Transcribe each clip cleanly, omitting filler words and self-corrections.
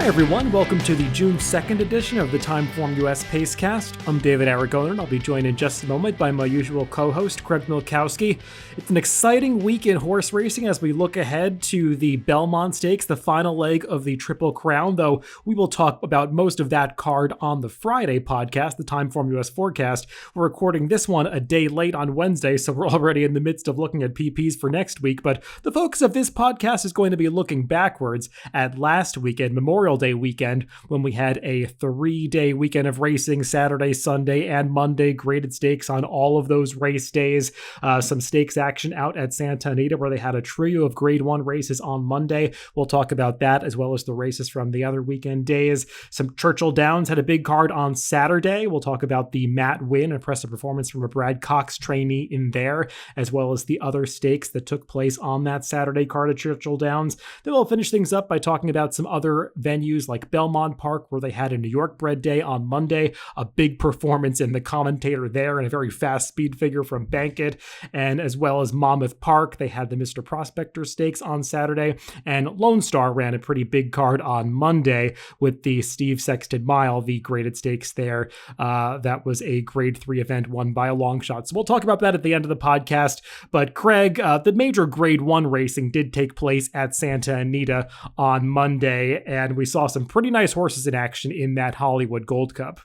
Hi everyone, welcome to the June 2nd edition of the TimeformUS Pacecast. I'm David Aragoner, and I'll be joined in just a moment by my usual co-host, Craig Milkowski. It's an exciting week in horse racing as we look ahead to the Belmont Stakes, the final leg of the Triple Crown, though we will talk about most of that card on the Friday podcast, the TimeformUS Forecast. We're recording this one a day late on Wednesday, so we're already in the midst of looking at PPs for next week, but the focus of this podcast is going to be looking backwards at last weekend, Memorial Day weekend, when we had a 3-day weekend of racing, Saturday, Sunday, and Monday, graded stakes on all of those race days. Some stakes action out at Santa Anita where they had a trio of grade 1 races on Monday. We'll talk about that as well as the races from the other weekend days. Some Churchill Downs had a big card on Saturday. We'll talk about the Matt Wynn, impressive performance from a Brad Cox trainee in there, as well as the other stakes that took place on that Saturday card at Churchill Downs. Then we'll finish things up by talking about some other venues like Belmont Park, where they had a New York-bred day on Monday, a big performance in the commentator there and a very fast speed figure from Bankit, and as well as Monmouth Park, they had the Mr. Prospector Stakes on Saturday, and Lone Star ran a pretty big card on Monday with the Steve Sexton Mile, the graded stakes there. That was a grade 3 event won by a long shot. So we'll talk about that at the end of the podcast. But Craig, the major grade 1 racing did take place at Santa Anita on Monday, and we saw some pretty nice horses in action in that Hollywood Gold Cup.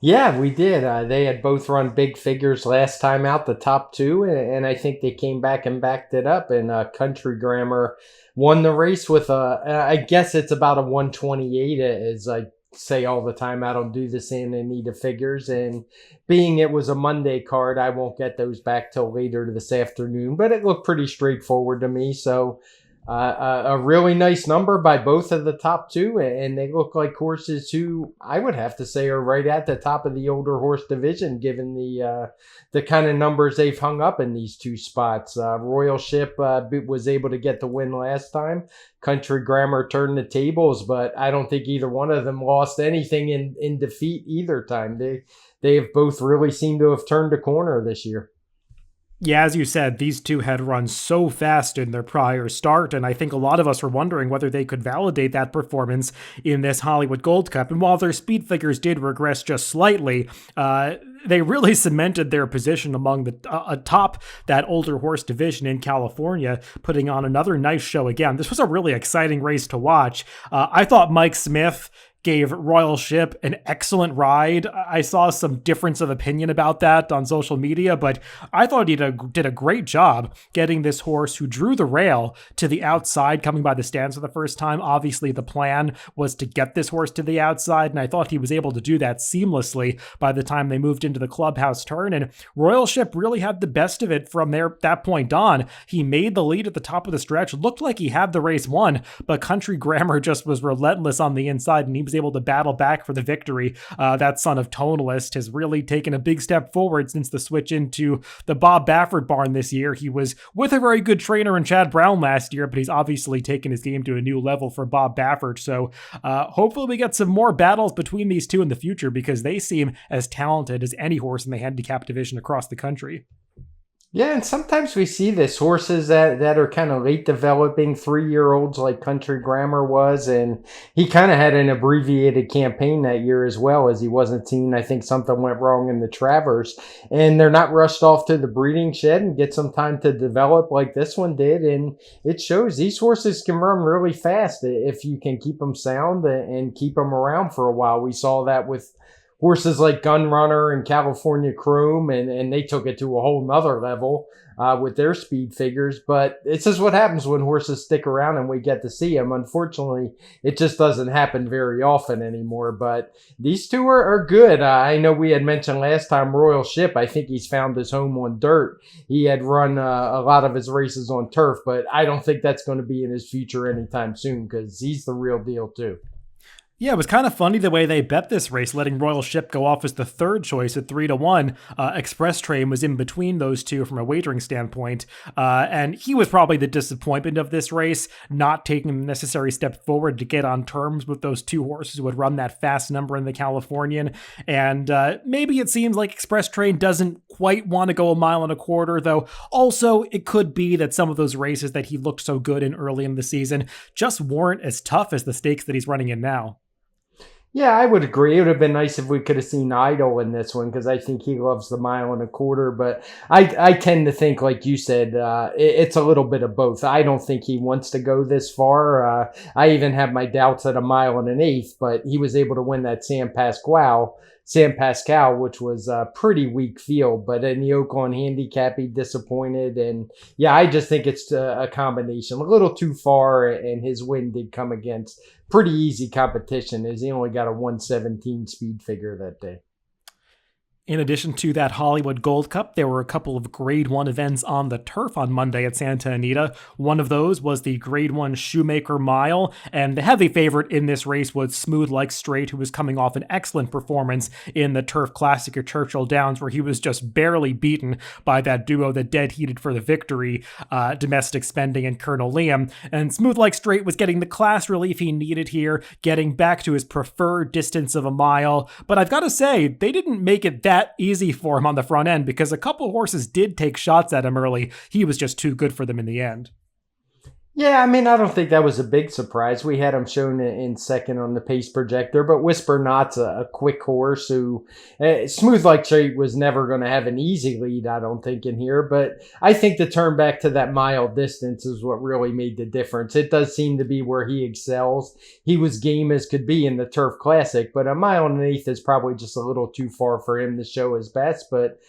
Yeah, we did. They had both run big figures last time out, the top two, and I think they came back and backed it up. And Country Grammar won the race with I guess it's about a 128, as I say all the time. I don't do the Santa Anita figures, and being it was a Monday card, I won't get those back till later this afternoon, but it looked pretty straightforward to me. So a really nice number by both of the top two, and they look like horses who I would have to say are right at the top of the older horse division, given the kind of numbers they've hung up in these two spots. Royal Ship was able to get the win last time. Country Grammar turned the tables, but I don't think either one of them lost anything in defeat either time. They have both really seemed to have turned a corner this year. Yeah, as you said, these two had run so fast in their prior start, and I think a lot of us were wondering whether they could validate that performance in this Hollywood Gold Cup. And while their speed figures did regress just slightly, they really cemented their position among the atop that older horse division in California, putting on another nice show again. This was a really exciting race to watch. I thought Mike Smith gave Royal Ship an excellent ride. I saw some difference of opinion about that on social media, but I thought he did a great job getting this horse who drew the rail to the outside, coming by the stands for the first time. Obviously, the plan was to get this horse to the outside, and I thought he was able to do that seamlessly by the time they moved into the clubhouse turn, and Royal Ship really had the best of it from that point on. He made the lead at the top of the stretch, looked like he had the race won, but Country Grammar just was relentless on the inside, and he was able to battle back for the victory. That son of Tonalist has really taken a big step forward since the switch into the Bob Baffert barn this year. He was with a very good trainer in Chad Brown last year, but he's obviously taken his game to a new level for Bob Baffert. So hopefully we get some more battles between these two in the future, because they seem as talented as any horse in the handicap division across the country. Yeah, and sometimes we see this, horses that are kind of late developing, 3-year-olds like Country Grammar was, and he kind of had an abbreviated campaign that year as well, as he wasn't seen. I think something went wrong in the Travers, and they're not rushed off to the breeding shed and get some time to develop like this one did, and it shows these horses can run really fast if you can keep them sound and keep them around for a while. We saw that with horses like Gunrunner and California Chrome, and they took it to a whole nother level with their speed figures. But it's just what happens when horses stick around and we get to see them. Unfortunately, it just doesn't happen very often anymore. But these two are good. I know we had mentioned last time Royal Ship. I think he's found his home on dirt. He had run a lot of his races on turf, but I don't think that's going to be in his future anytime soon, because he's the real deal too. Yeah, it was kind of funny the way they bet this race, letting Royal Ship go off as the third choice at 3-1. Express Train was in between those two from a wagering standpoint, and he was probably the disappointment of this race, not taking the necessary step forward to get on terms with those two horses who would run that fast number in the Californian. And maybe it seems like Express Train doesn't quite want to go a mile and a quarter, though also it could be that some of those races that he looked so good in early in the season just weren't as tough as the stakes that he's running in now. Yeah, I would agree. It would have been nice if we could have seen Idol in this one because I think he loves the mile and a quarter. But I tend to think, like you said, it's a little bit of both. I don't think he wants to go this far. I even have my doubts at a mile and an eighth, but he was able to win that San Pascal, which was a pretty weak field. But in the Oakland handicap, he disappointed. And yeah, I just think it's a combination. A little too far, and his win did come against pretty easy competition as he only got a 117 speed figure that day. In addition to that Hollywood Gold Cup, there were a couple of Grade 1 events on the turf on Monday at Santa Anita. One of those was the Grade 1 Shoemaker Mile, and the heavy favorite in this race was Smooth Like Straight, who was coming off an excellent performance in the Turf Classic at Churchill Downs, where he was just barely beaten by that duo that dead heated for the victory, Domestic Spending and Colonel Liam. And Smooth Like Straight was getting the class relief he needed here, getting back to his preferred distance of a mile. But I've got to say, they didn't make it that easy for him on the front end because a couple horses did take shots at him early. He was just too good for them in the end. Yeah, I mean, I don't think that was a big surprise. We had him shown in second on the pace projector, but Whisper Knot's a quick horse who, Smooth Like Straight was never going to have an easy lead, I don't think, in here. But I think the turn back to that mile distance is what really made the difference. It does seem to be where he excels. He was game as could be in the Turf Classic, but a mile and an eighth is probably just a little too far for him to show his best. But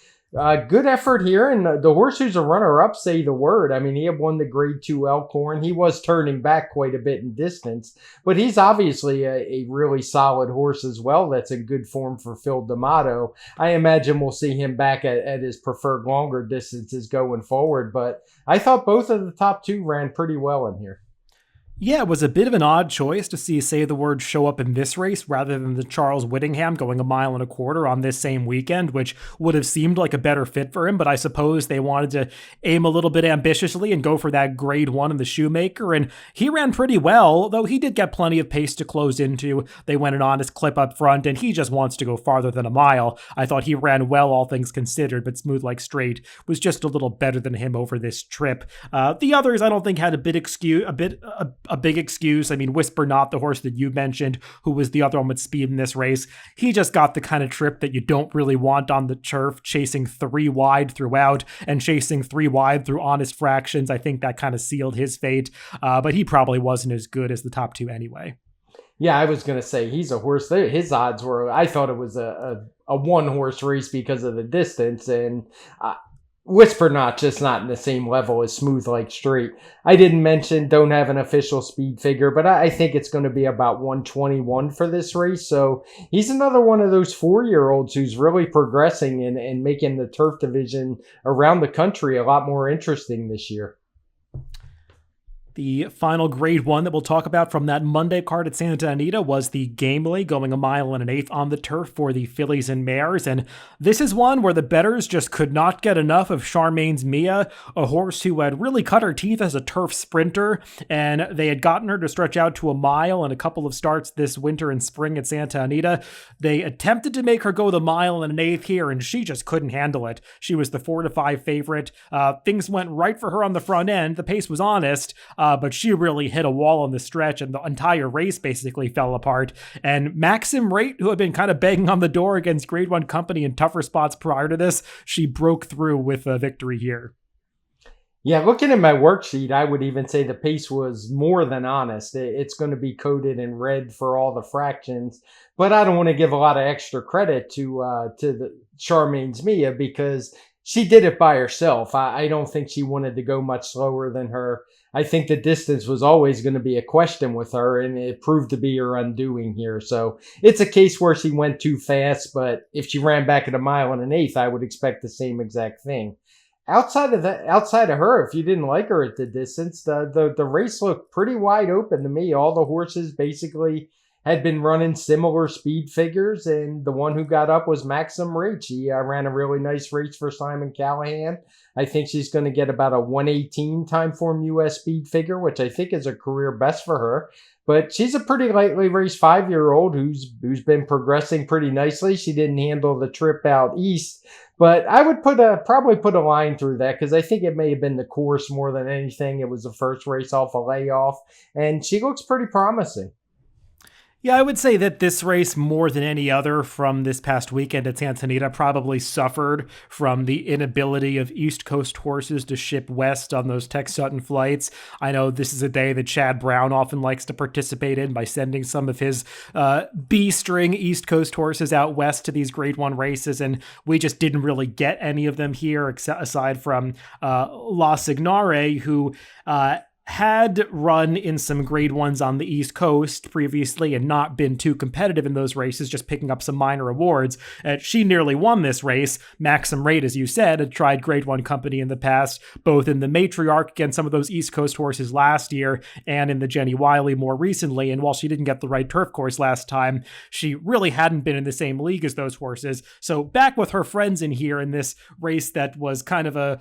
good effort here, and the horse who's a runner-up say the word. I mean, he had won the Grade 2 Elkhorn. He was turning back quite a bit in distance, but he's obviously a really solid horse as well that's in good form for Phil D'Amato. I imagine we'll see him back at his preferred longer distances going forward, but I thought both of the top two ran pretty well in here. Yeah, it was a bit of an odd choice to see Say the Word show up in this race rather than the Charles Whittingham going a mile and a quarter on this same weekend, which would have seemed like a better fit for him, but I suppose they wanted to aim a little bit ambitiously and go for that Grade 1 in the Shoemaker, and he ran pretty well, though he did get plenty of pace to close into. They went an honest clip up front, and he just wants to go farther than a mile. I thought he ran well, all things considered, but Smooth Like Straight was just a little better than him over this trip. The others, I don't think, had a big excuse. I mean, Whisper Not, the horse that you mentioned, who was the other one with speed in this race, he just got the kind of trip that you don't really want on the turf, chasing 3 wide throughout and chasing 3 wide through honest fractions. I think that kind of sealed his fate, but he probably wasn't as good as the top two anyway. Yeah, I was going to say he's a horse. His odds were, I thought it was a one-horse race because of the distance, and Whisper Not just not in the same level as Smooth Like Straight. I didn't mention, don't have an official speed figure, but I think it's going to be about 121 for this race. So he's another one of those 4-year-olds who's really progressing and making the turf division around the country a lot more interesting this year. The final Grade 1 that we'll talk about from that Monday card at Santa Anita was the Gamely, going a mile and an eighth on the turf for the fillies and mares. And this is one where the bettors just could not get enough of Charmaine's Mia, a horse who had really cut her teeth as a turf sprinter, and they had gotten her to stretch out to a mile in a couple of starts this winter and spring at Santa Anita. They attempted to make her go the mile and an eighth here, and she just couldn't handle it. She was the 4-5 favorite. Things went right for her on the front end. The pace was honest, but she really hit a wall on the stretch, and the entire race basically fell apart. And Maxim Rate, who had been kind of banging on the door against Grade 1 company in tougher spots prior to this, she broke through with a victory here. Yeah, looking at my worksheet, I would even say the pace was more than honest. It's going to be coded in red for all the fractions, but I don't want to give a lot of extra credit to the Charmaine's Mia because she did it by herself. I don't think she wanted to go much slower than her. I think the distance was always going to be a question with her, and it proved to be her undoing here. So it's a case where she went too fast, but if she ran back at a mile and an eighth, I would expect the same exact thing. Outside of her, if you didn't like her at the distance, the race looked pretty wide open to me. All the horses basically had been running similar speed figures, and the one who got up was Maxim Rate. She ran a really nice race for Simon Callahan. I think she's going to get about a 118 TimeformUS speed figure, which I think is a career best for her. But she's a pretty lightly raced 5-year-old who's been progressing pretty nicely. She didn't handle the trip out east, But I would probably put a line through that because I think it may have been the course more than anything. It was the first race off a layoff, and she looks pretty promising. Yeah, I would say that this race, more than any other from this past weekend at Santa Anita, probably suffered from the inability of East Coast horses to ship west on those Tex Sutton flights. I know this is a day that Chad Brown often likes to participate in by sending some of his B-string East Coast horses out west to these Grade 1 races, and we just didn't really get any of them here, aside from La Signare, who had run in some Grade 1s on the East Coast previously and not been too competitive in those races, just picking up some minor awards. She nearly won this race. Maxim Rate, as you said, had tried Grade 1 company in the past, both in the Matriarch against some of those East Coast horses last year and in the Jenny Wiley more recently. And while she didn't get the right turf course last time, she really hadn't been in the same league as those horses. So back with her friends in here in this race that was kind of a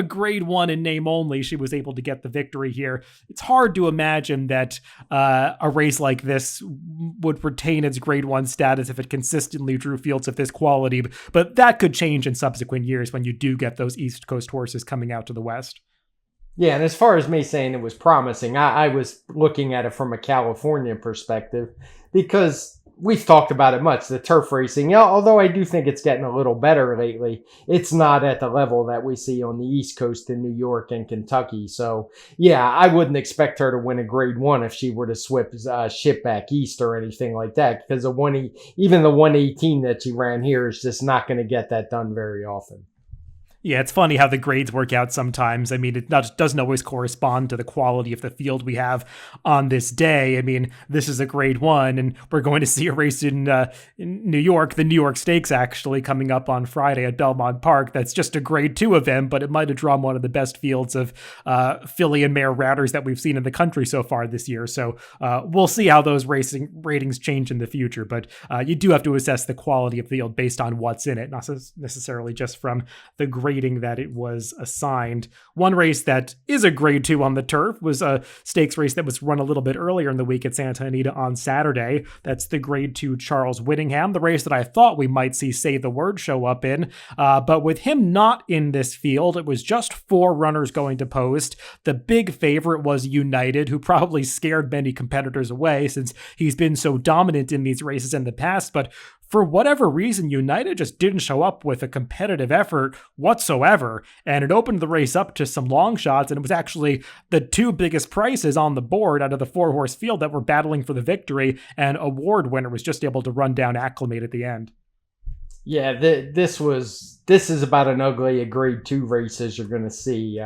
Grade 1 in name only, she was able to get the victory here. It's hard to imagine that a race like this would retain its Grade 1 status if it consistently drew fields of this quality, but that could change in subsequent years when you do get those East Coast horses coming out to the West. Yeah, and as far as me saying it was promising, I was looking at it from a California perspective because we've talked about it much, the turf racing. Although I do think it's getting a little better lately, it's not at the level that we see on the East Coast in New York and Kentucky. So, yeah, I wouldn't expect her to win a Grade 1 if she were to ship back east or anything like that, because even the 118 that she ran here is just not going to get that done very often. Yeah, it's funny how the grades work out sometimes. I mean, it doesn't always correspond to the quality of the field we have on this day. I mean, this is a Grade 1, and we're going to see a race in New York, the New York Stakes, actually, coming up on Friday at Belmont Park. That's just a Grade 2 event, but it might have drawn one of the best fields of filly and mare routers that we've seen in the country so far this year. So we'll see how those racing ratings change in the future, but you do have to assess the quality of the field based on what's in it, not necessarily just from the grading that it was assigned. One race that is a Grade 2 on the turf was a stakes race that was run a little bit earlier in the week at Santa Anita on Saturday. That's the Grade 2 Charles Whittingham, the race that I thought we might see Say the Word show up in. But with him not in this field, it was just 4 runners going to post. The big favorite was United, who probably scared many competitors away since he's been so dominant in these races in the past, but for whatever reason, United just didn't show up with a competitive effort whatsoever, and it opened the race up to some long shots, and it was actually the 2 biggest prices on the board out of the 4-horse field that were battling for the victory, and award winner was just able to run down Acclimate at the end. Yeah, this is about an ugly Grade 2 race as you're going to see.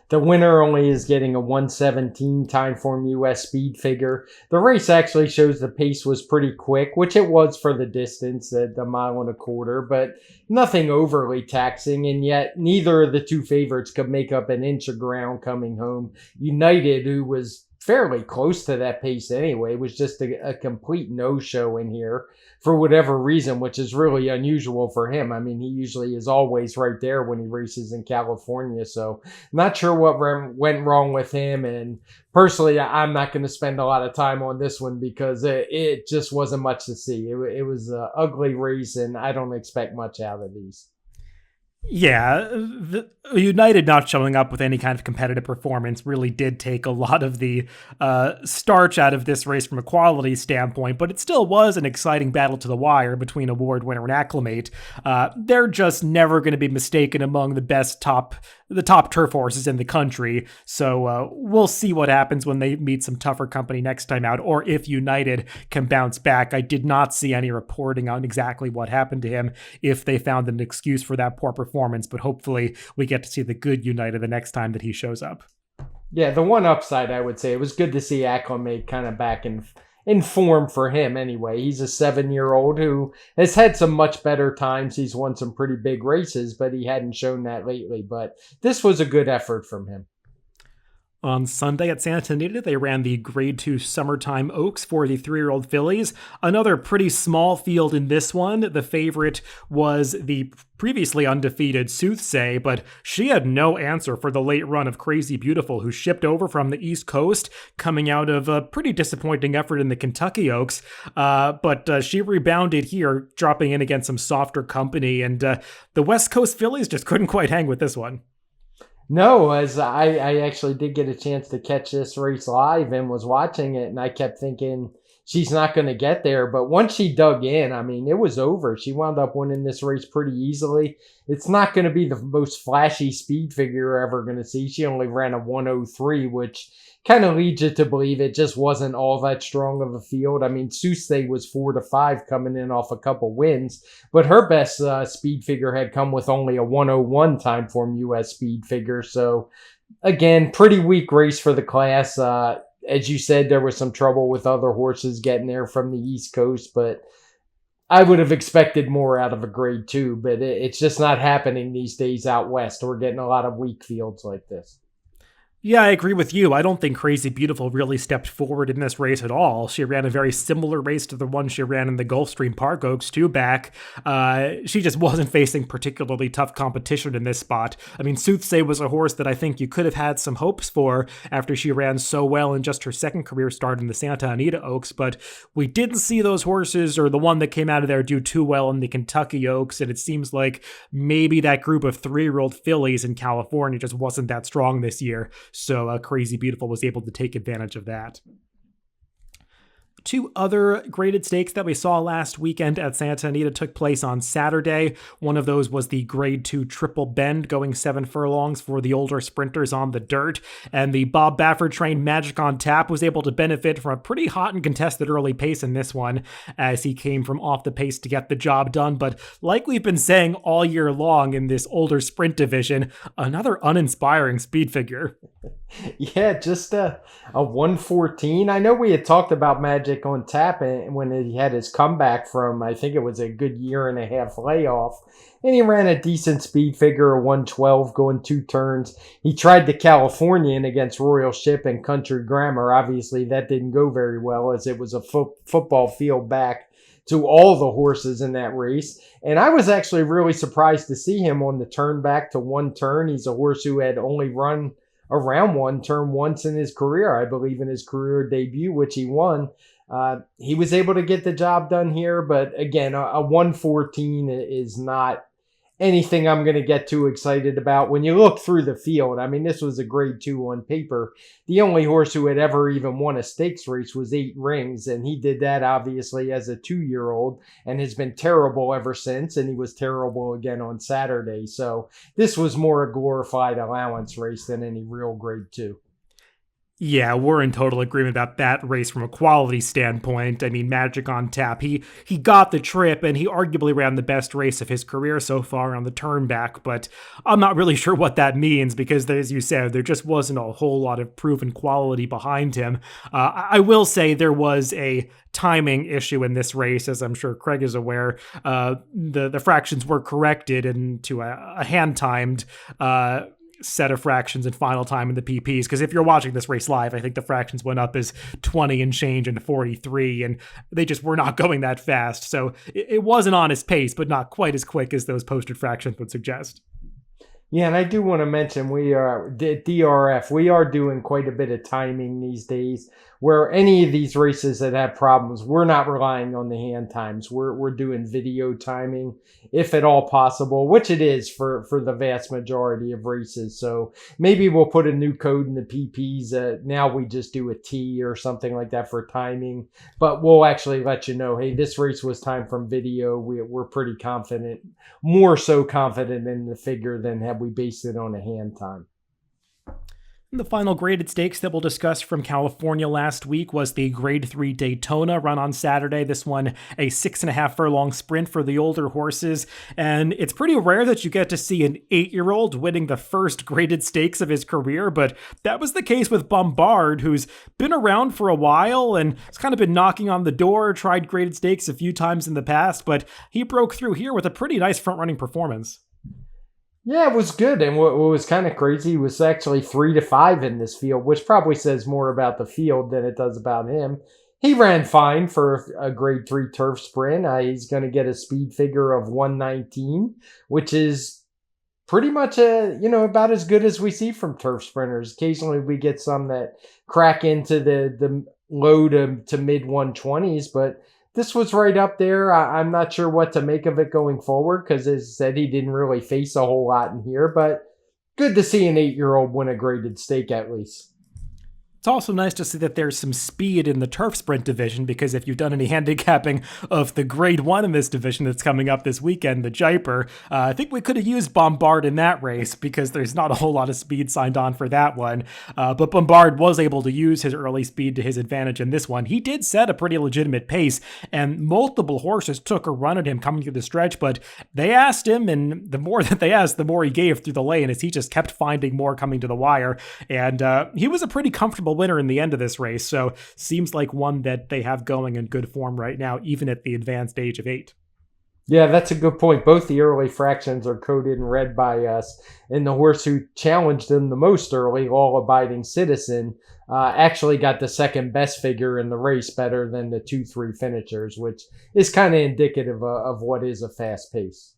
The winner only is getting a 117 TimeformUS speed figure. The race actually shows the pace was pretty quick, which it was for the distance, the 1.25 miles, but nothing overly taxing, and yet neither of the 2 favorites could make up an inch of ground coming home. United, who was fairly close to that pace anyway, was just a complete no-show in here for whatever reason, which is really unusual for him. I mean, he usually is always right there when he races in California, so not sure what went wrong with him. And personally, I'm not going to spend a lot of time on this one because it just wasn't much to see. It was an ugly race, and I don't expect much out of these. Yeah, the United not showing up with any kind of competitive performance really did take a lot of the starch out of this race from a quality standpoint, but it still was an exciting battle to the wire between award winner and Acclimate. They're just never going to be mistaken among the top turf horses in the country, so we'll see what happens when they meet some tougher company next time out, or if United can bounce back. I did not see any reporting on exactly what happened to him, if they found an excuse for that poor performance, but hopefully we get to see the good United the next time that he shows up. Yeah, the one upside, I would say, it was good to see Acclimate kind of back in form for him anyway. He's a 7-year-old who has had some much better times. He's won some pretty big races, but he hadn't shown that lately. But this was a good effort from him. On Sunday at Santa Anita, they ran the Grade 2 Summertime Oaks for the 3-year-old fillies. Another pretty small field in this one. The favorite was the previously undefeated Soothsay, but she had no answer for the late run of Crazy Beautiful, who shipped over from the East Coast, coming out of a pretty disappointing effort in the Kentucky Oaks. But she rebounded here, dropping in against some softer company, and the West Coast fillies just couldn't quite hang with this one. No, as I actually did get a chance to catch this race live and was watching it, and I kept thinking she's not going to get there. But once she dug in, I mean, it was over. She wound up winning this race pretty easily. It's not going to be the most flashy speed figure you're ever going to see. She only ran a 103, which kind of leads you to believe it just wasn't all that strong of a field. I mean, Soothsay was 4-5 coming in off a couple wins, but her best speed figure had come with only a 101 TimeformUS speed figure. So again, pretty weak race for the class. As you said, there was some trouble with other horses getting there from the East Coast, but I would have expected more out of a Grade 2, but it's just not happening these days out west. We're getting a lot of weak fields like this. Yeah, I agree with you. I don't think Crazy Beautiful really stepped forward in this race at all. She ran a very similar race to the one she ran in the Gulfstream Park Oaks, too, back. She just wasn't facing particularly tough competition in this spot. I mean, Soothsay was a horse that I think you could have had some hopes for after she ran so well in just her second career start in the Santa Anita Oaks, but we didn't see those horses or the one that came out of there do too well in the Kentucky Oaks, and it seems like maybe that group of 3-year-old fillies in California just wasn't that strong this year. So Crazy Beautiful was able to take advantage of that. Two other graded stakes that we saw last weekend at Santa Anita took place on Saturday. One of those was the Grade 2 Triple Bend, going 7 furlongs for the older sprinters on the dirt. And the Bob Baffert trained Magic on Tap was able to benefit from a pretty hot and contested early pace in this one, as he came from off the pace to get the job done. But like we've been saying all year long in this older sprint division, another uninspiring speed figure. Yeah, just a 114. I know we had talked about Magic on Tap when he had his comeback from, I think it was a good year and a half layoff. And he ran a decent speed figure, a 112 going 2 turns. He tried the Californian against Royal Ship and Country Grammar. Obviously, that didn't go very well as it was a football field back to all the horses in that race. And I was actually really surprised to see him on the turn back to 1 turn. He's a horse who had only run around 1 turn once in his career, I believe in his career debut, which he won. He was able to get the job done here, but again, a 114 is not anything I'm going to get too excited about. When you look through the field, I mean, this was a Grade 2 on paper. The only horse who had ever even won a stakes race was 8 Rings, and he did that obviously as a 2-year-old and has been terrible ever since, and he was terrible again on Saturday. So this was more a glorified allowance race than any real Grade 2. Yeah, we're in total agreement about that race from a quality standpoint. I mean, Magic on Tap, he got the trip, and he arguably ran the best race of his career so far on the turn back, but I'm not really sure what that means because, as you said, there just wasn't a whole lot of proven quality behind him. I will say there was a timing issue in this race, as I'm sure Craig is aware. The fractions were corrected into a hand-timed set of fractions and final time in the PPs, because if you're watching this race live, I think the fractions went up as 20 and change and 43, and they just were not going that fast. So it wasn't on his pace, but not quite as quick as those posted fractions would suggest. Yeah, and I do want to mention we are DRF. We are doing quite a bit of timing these days. Where any of these races that have problems, we're not relying on the hand times. We're doing video timing, if at all possible, which it is for the vast majority of races. So maybe we'll put a new code in the PPs. Now we just do a T or something like that for timing. But we'll actually let you know, hey, this race was timed from video. We're pretty confident, more so confident in the figure than have we based it on a hand time. The final graded stakes that we'll discuss from California last week was the Grade 3 Daytona run on Saturday. This one, a 6.5 furlong sprint for the older horses. And it's pretty rare that you get to see an 8-year-old winning the first graded stakes of his career, but that was the case with Bombard, who's been around for a while and has kind of been knocking on the door, tried graded stakes a few times in the past, but he broke through here with a pretty nice front-running performance. Yeah, it was good. And what was kind of crazy was actually 3-5 in this field, which probably says more about the field than it does about him. He ran fine for a grade 3 turf sprint. He's going to get a speed figure of 119, which is pretty much about as good as we see from turf sprinters. Occasionally we get some that crack into the low to mid 120s, but this was right up there. I'm not sure what to make of it going forward because, as I said, he didn't really face a whole lot in here, but good to see an 8-year-old win a graded stake at least. It's also nice to see that there's some speed in the turf sprint division, because if you've done any handicapping of the grade 1 in this division that's coming up this weekend, the Jaipur, I think we could have used Bombard in that race because there's not a whole lot of speed signed on for that one. But Bombard was able to use his early speed to his advantage in this one. He did set a pretty legitimate pace, and multiple horses took a run at him coming through the stretch, but they asked him, and the more that they asked, the more he gave through the lane as he just kept finding more coming to the wire. And he was a pretty comfortable winner in the end of this race, so seems like one that they have going in good form right now, even at the advanced age of 8. Yeah, that's a good point. Both the early fractions are coded in red by us, and the horse who challenged him the most early, Law Abiding Citizen, actually got the second best figure in the race, better than the 2-3 finishers, which is kind of indicative of what is a fast pace.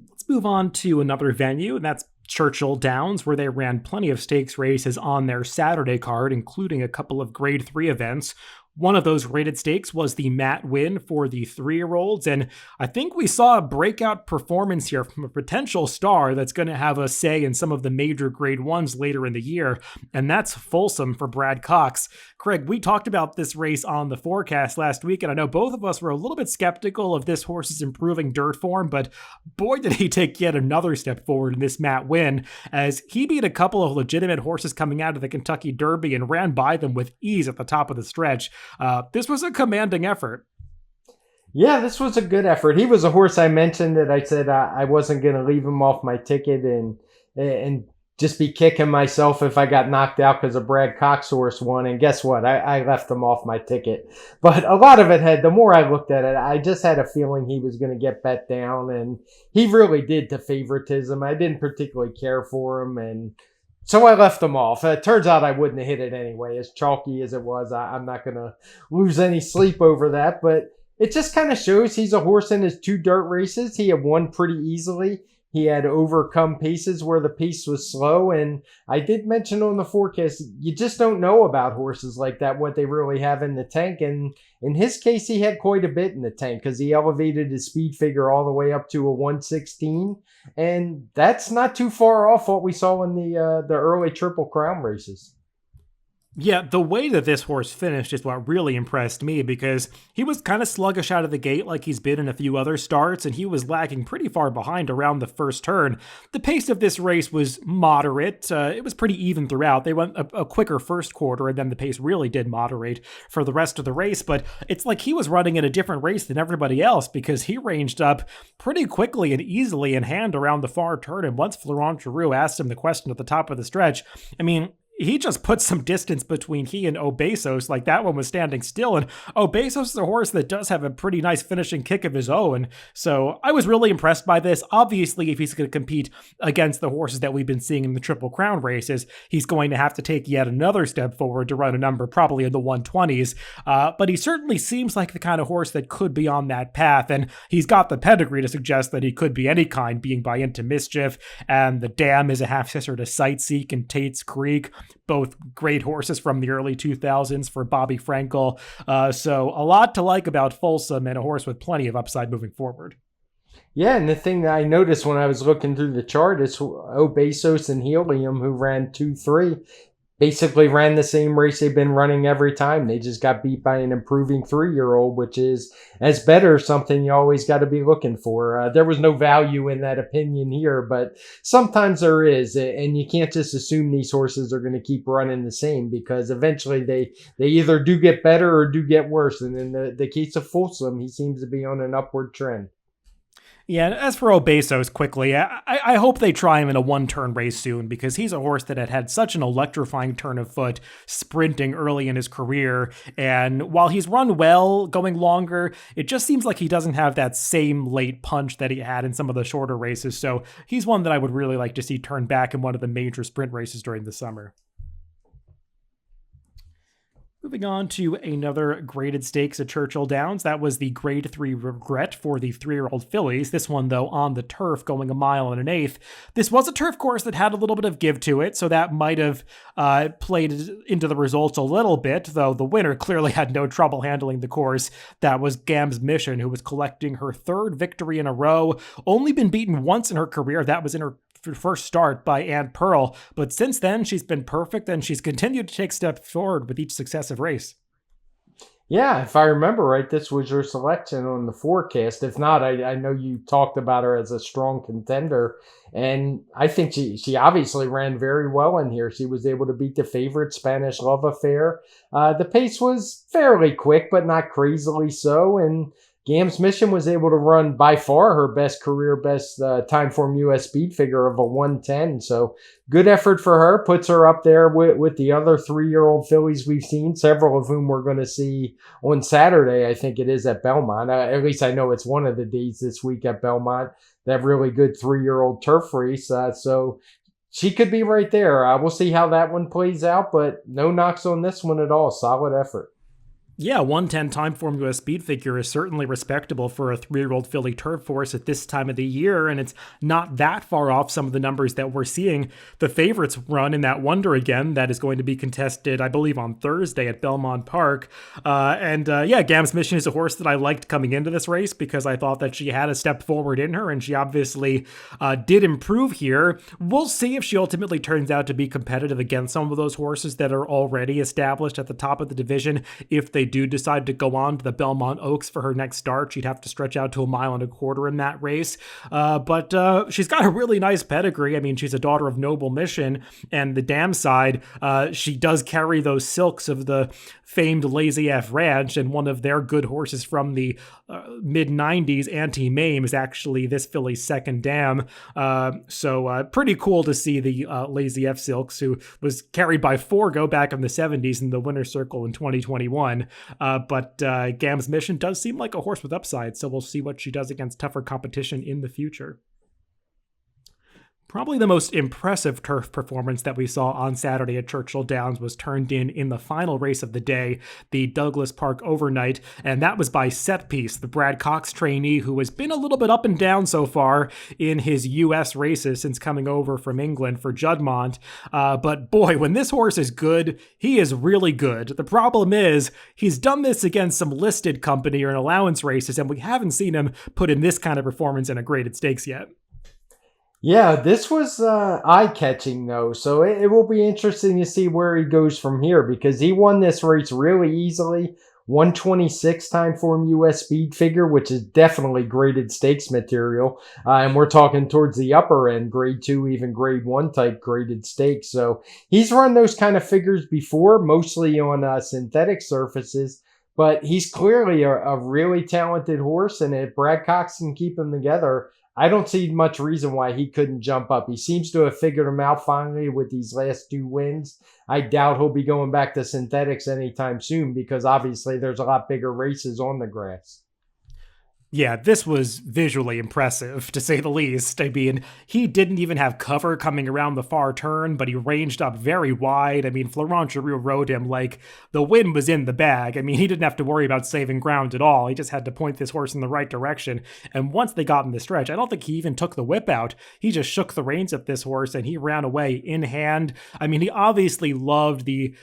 Let's move on to another venue, and that's Churchill Downs, where they ran plenty of stakes races on their Saturday card, including a couple of grade 3 events. One of those rated stakes was the Matt win for the 3-year-olds, and I think we saw a breakout performance here from a potential star that's going to have a say in some of the major grade 1s later in the year, and that's Folsom for Brad Cox. Craig, we talked about this race on the forecast last week, and I know both of us were a little bit skeptical of this horse's improving dirt form, but boy did he take yet another step forward in this Matt win, as he beat a couple of legitimate horses coming out of the Kentucky Derby and ran by them with ease at the top of the stretch. This was a commanding effort. Yeah, this was a good effort. He was a horse I mentioned that I said I wasn't going to leave him off my ticket and just be kicking myself if I got knocked out because a Brad Cox horse won. And guess what? I left him off my ticket. But a lot of it the more I looked at it, I just had a feeling he was going to get bet down. And he really did to favoritism. I didn't particularly care for him. And so I left him off. It turns out I wouldn't have hit it anyway. As chalky as it was, I'm not going to lose any sleep over that. But it just kind of shows he's a horse in his 2 dirt races. He had won pretty easily. He had overcome paces where the pace was slow. And I did mention on the forecast, you just don't know about horses like that, what they really have in the tank. And in his case, he had quite a bit in the tank because he elevated his speed figure all the way up to a 116. And that's not too far off what we saw in the early Triple Crown races. Yeah, the way that this horse finished is what really impressed me, because he was kind of sluggish out of the gate like he's been in a few other starts, and he was lagging pretty far behind around the first turn. The pace of this race was moderate. It was pretty even throughout. They went a quicker first quarter, and then the pace really did moderate for the rest of the race, but it's like he was running in a different race than everybody else, because he ranged up pretty quickly and easily in hand around the far turn, and once Florent Giroux asked him the question at the top of the stretch, I mean, he just put some distance between he and Obesos, like that one was standing still, and Obesos is a horse that does have a pretty nice finishing kick of his own, so I was really impressed by this. Obviously, if he's going to compete against the horses that we've been seeing in the Triple Crown races, he's going to have to take yet another step forward to run a number probably in the 120s, but he certainly seems like the kind of horse that could be on that path, and he's got the pedigree to suggest that he could be any kind, being by Into Mischief, and the Dam is a half-sister to Sightseek and Tate's Creek, both great horses from the early 2000s for Bobby Frankel. So a lot to like about Folsom, and a horse with plenty of upside moving forward. Yeah, and the thing that I noticed when I was looking through the chart is Obesos and Helium, who ran 2-3, basically ran the same race they've been running every time. They just got beat by an improving 3-year-old, which is as better something you always got to be looking for. There was no value in that opinion here, but sometimes there is, and you can't just assume these horses are going to keep running the same, because eventually they either do get better or do get worse. And in the case of Folsom, he seems to be on an upward trend. Yeah, and as for Obesos, quickly, I hope they try him in a one-turn race soon because he's a horse that had such an electrifying turn of foot sprinting early in his career. And while he's run well going longer, it just seems like he doesn't have that same late punch that he had in some of the shorter races. So he's one that I would really like to see turn back in one of the major sprint races during the summer. Moving on to another graded stakes at Churchill Downs. That was the Grade 3 Regret for the 3-year-old fillies. This one, though, on the turf, going a mile and an eighth. This was a turf course that had a little bit of give to it, so that might have played into the results a little bit, though the winner clearly had no trouble handling the course. That was Gam's Mission, who was collecting her third victory in a row. Only been beaten once in her career. That was in her first start by Ann Pearl, but since then she's been perfect and she's continued to take steps forward with each successive race. Yeah, if I remember right, this was your selection on the forecast. If not, I know you talked about her as a strong contender, and I think she obviously ran very well in here. She was able to beat the favorite, Spanish Love Affair. The pace was fairly quick, but not crazily so, and Gam's Mission was able to run by far her career best TimeformUS speed figure of a 110. So good effort for her. Puts her up there with the other 3-year-old fillies we've seen, several of whom we're going to see on Saturday. I think it is at Belmont. At least I know it's one of the days this week at Belmont. That really good 3-year-old turf race. So she could be right there. We'll see how that one plays out, but no knocks on this one at all. Solid effort. Yeah, 110 TimeformUS speed figure is certainly respectable for a 3-year-old filly turf horse at this time of the year, and it's not that far off some of the numbers that we're seeing the favorites run in that Wonder Again that is going to be contested, I believe, on Thursday at Belmont Park. Gam's Mission is a horse that I liked coming into this race because I thought that she had a step forward in her, and she obviously did improve here. We'll see if she ultimately turns out to be competitive against some of those horses that are already established at the top of the division. If they do decide to go on to the Belmont Oaks for her next start, she'd have to stretch out to 1.25 miles in that race. But she's got a really nice pedigree. I mean, she's a daughter of Noble Mission, and the dam side, she does carry those silks of the famed Lazy F Ranch, and one of their good horses from the mid-90s, Anti-Mame, is actually this filly's second dam. So pretty cool to see the Lazy F Silks, who was carried by Forgo back in the 70s in the winner's circle in 2021. But Gam's Mission does seem like a horse with upside, so we'll see what she does against tougher competition in the future. Probably the most impressive turf performance that we saw on Saturday at Churchill Downs was turned in the final race of the day, the Douglas Park Overnight, and that was by Set Piece, the Brad Cox trainee who has been a little bit up and down so far in his U.S. races since coming over from England for Juddmonte. But boy, when this horse is good, he is really good. The problem is he's done this against some listed company or an allowance races, and we haven't seen him put in this kind of performance in a graded stakes yet. Yeah, this was eye-catching, though, so it will be interesting to see where he goes from here, because he won this race really easily. 126 TimeformUS speed figure, which is definitely graded stakes material, and we're talking towards the upper end, grade 2, even grade 1 type graded stakes. So he's run those kind of figures before, mostly on synthetic surfaces, but he's clearly a really talented horse, and if Brad Cox can keep him together, I don't see much reason why he couldn't jump up. He seems to have figured him out finally with these last 2 wins. I doubt he'll be going back to synthetics anytime soon because obviously there's a lot bigger races on the grass. Yeah, this was visually impressive, to say the least. I mean, he didn't even have cover coming around the far turn, but he ranged up very wide. I mean, Florent Giroux rode him like the win was in the bag. I mean, he didn't have to worry about saving ground at all. He just had to point this horse in the right direction. And once they got in the stretch, I don't think he even took the whip out. He just shook the reins of this horse and he ran away in hand. I mean, he obviously loved the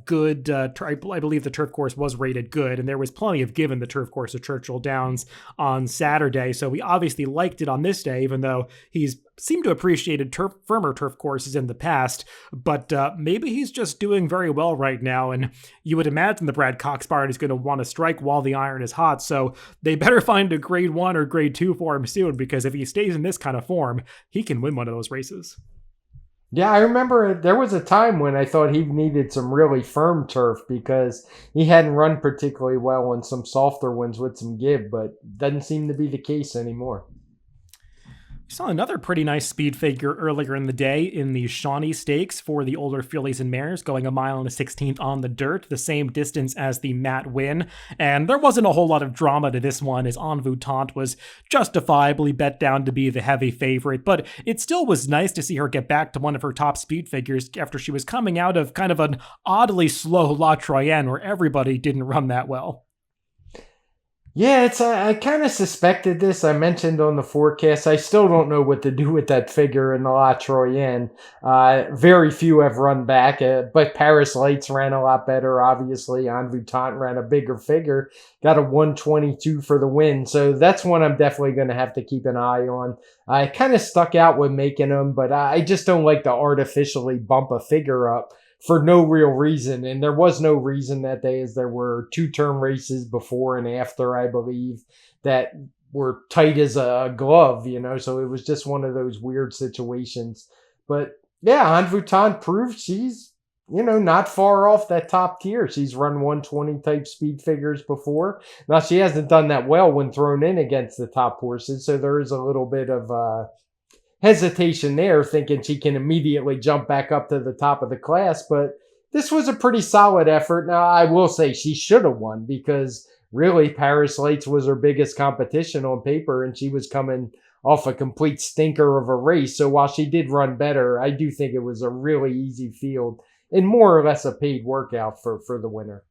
good, I believe the turf course was rated good, and there was plenty of give in the turf course at Churchill Downs on Saturday, so we obviously liked it on this day, even though he's seemed to appreciated firmer turf courses in the past, but maybe he's just doing very well right now, and you would imagine the Brad Cox barn is going to want to strike while the iron is hot, so they better find a grade 1 or grade 2 for him soon, because if he stays in this kind of form, he can win one of those races. Yeah, I remember there was a time when I thought he needed some really firm turf because he hadn't run particularly well on some softer ones with some give, but doesn't seem to be the case anymore. Saw another pretty nice speed figure earlier in the day in the Shawnee Stakes for the older fillies and mares, going a mile and a 16th on the dirt, the same distance as the Matt win. And there wasn't a whole lot of drama to this one, as Envoûtante was justifiably bet down to be the heavy favorite, but it still was nice to see her get back to one of her top speed figures after she was coming out of kind of an oddly slow La Troyenne where everybody didn't run that well. Yeah, I kind of suspected this. I mentioned on the forecast. I still don't know what to do with that figure in the La Troyenne. Very few have run back, but Paris Lights ran a lot better, obviously. Envoûtante ran a bigger figure, got a 122 for the win. So that's one I'm definitely going to have to keep an eye on. I kind of stuck out with making them, but I just don't like to artificially bump a figure up for no real reason. And there was no reason that day, as there were 2-turn races before and after, I believe, that were tight as a glove, so it was just one of those weird situations. But yeah, Envoûtante proved she's, not far off that top tier. She's run 120 type speed figures before. Now, she hasn't done that well when thrown in against the top horses, so there is a little bit of hesitation there, thinking she can immediately jump back up to the top of the class. But this was a pretty solid effort. Now, I will say she should have won, because really Paris Lights was her biggest competition on paper, and she was coming off a complete stinker of a race. So while she did run better, I do think it was a really easy field and more or less a paid workout for the winner.